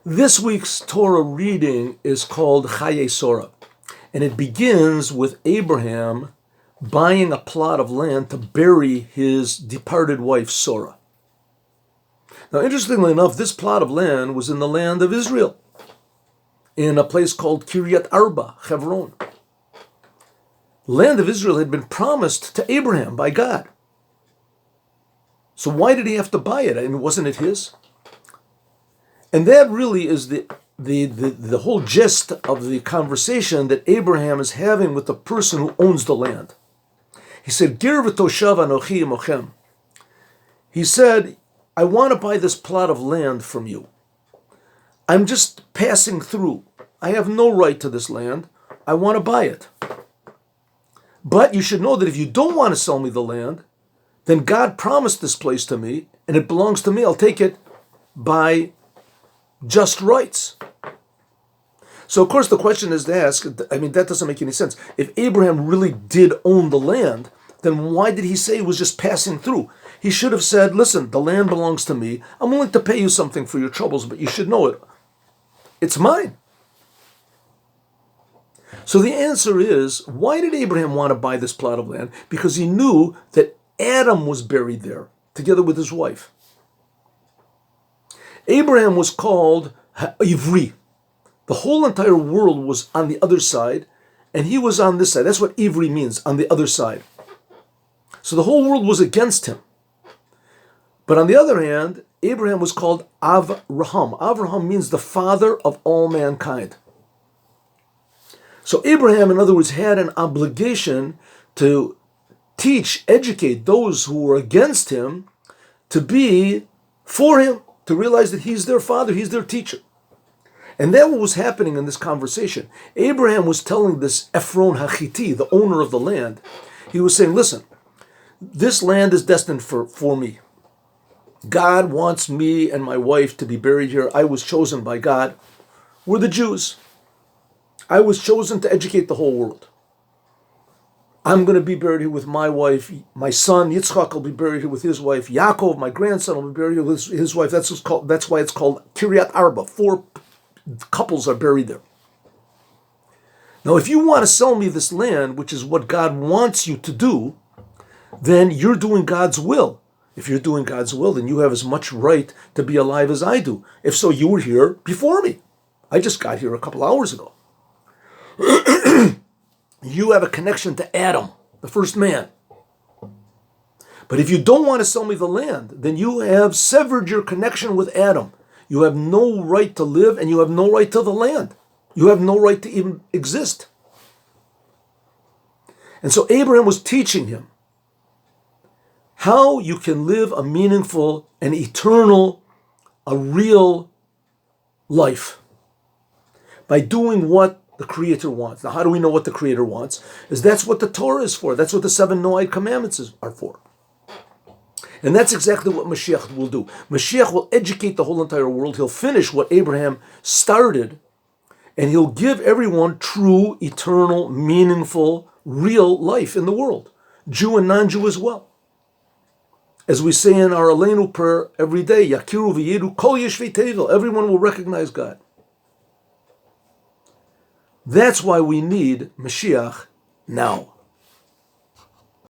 This week's Torah reading is called Chaye Sora, and it begins with Abraham buying a plot of land to bury his departed wife Sora. Now, interestingly enough, this plot of land was in the land of Israel, in a place called Kiryat Arba, Hebron. The land of Israel had been promised to Abraham by God. So why did he have to buy it? And wasn't it his? And that really is the whole gist of the conversation that Abraham is having with the person who owns the land. He said, Gir v'toshav anochi imochem. He said, I want to buy this plot of land from you. I'm just passing through. I have no right to this land. I want to buy it. But you should know that if you don't want to sell me the land, then God promised this place to me, and it belongs to me. I'll take it by just rights. So, of course, the question is to ask, that doesn't make any sense. If Abraham really did own the land, then why did he say he was just passing through? He should have said, listen, the land belongs to me. I'm willing to pay you something for your troubles, but you should know it. It's mine. So the answer is, why did Abraham want to buy this plot of land? Because he knew that Adam was buried there, together with his wife. Abraham was called Ivri. The whole entire world was on the other side, and he was on this side. That's what Ivri means, on the other side. So the whole world was against him. But on the other hand, Abraham was called Avraham. Avraham means the father of all mankind. So Abraham, in other words, had an obligation to teach, educate those who were against him to be for him, to realize that he's their father, he's their teacher. And that was happening in this conversation. Abraham was telling this Ephron Hachiti, the owner of the land, he was saying, listen, this land is destined for me. God wants me and my wife to be buried here. I was chosen by God. We're the Jews. I was chosen to educate the whole world. I'm going to be buried here with my wife. My son, Yitzchak, will be buried here with his wife. Yaakov, my grandson, will be buried here with his wife. That's why it's called Kiryat Arba. 4 couples are buried there. Now, if you want to sell me this land, which is what God wants you to do, then you're doing God's will. If you're doing God's will, then you have as much right to be alive as I do. If so, you were here before me. I just got here a couple hours ago. You have a connection to Adam, the first man. But if you don't want to sell me the land, then you have severed your connection with Adam. You have no right to live, and you have no right to the land. You have no right to even exist. And so Abraham was teaching him how you can live a meaningful, an eternal, a real life by doing what the Creator wants. Now, how do we know what the Creator wants? Is that's what the Torah is for. That's what the 7 Noahide commandments are for. And that's exactly what Moshiach will do. Moshiach will educate the whole entire world. He'll finish what Abraham started, and he'll give everyone true, eternal, meaningful, real life in the world, Jew and non-Jew as well. As we say in our Aleinu prayer every day, Yakiru v'yedu kol yeshvei tevel, everyone will recognize God. That's why we need Moshiach now.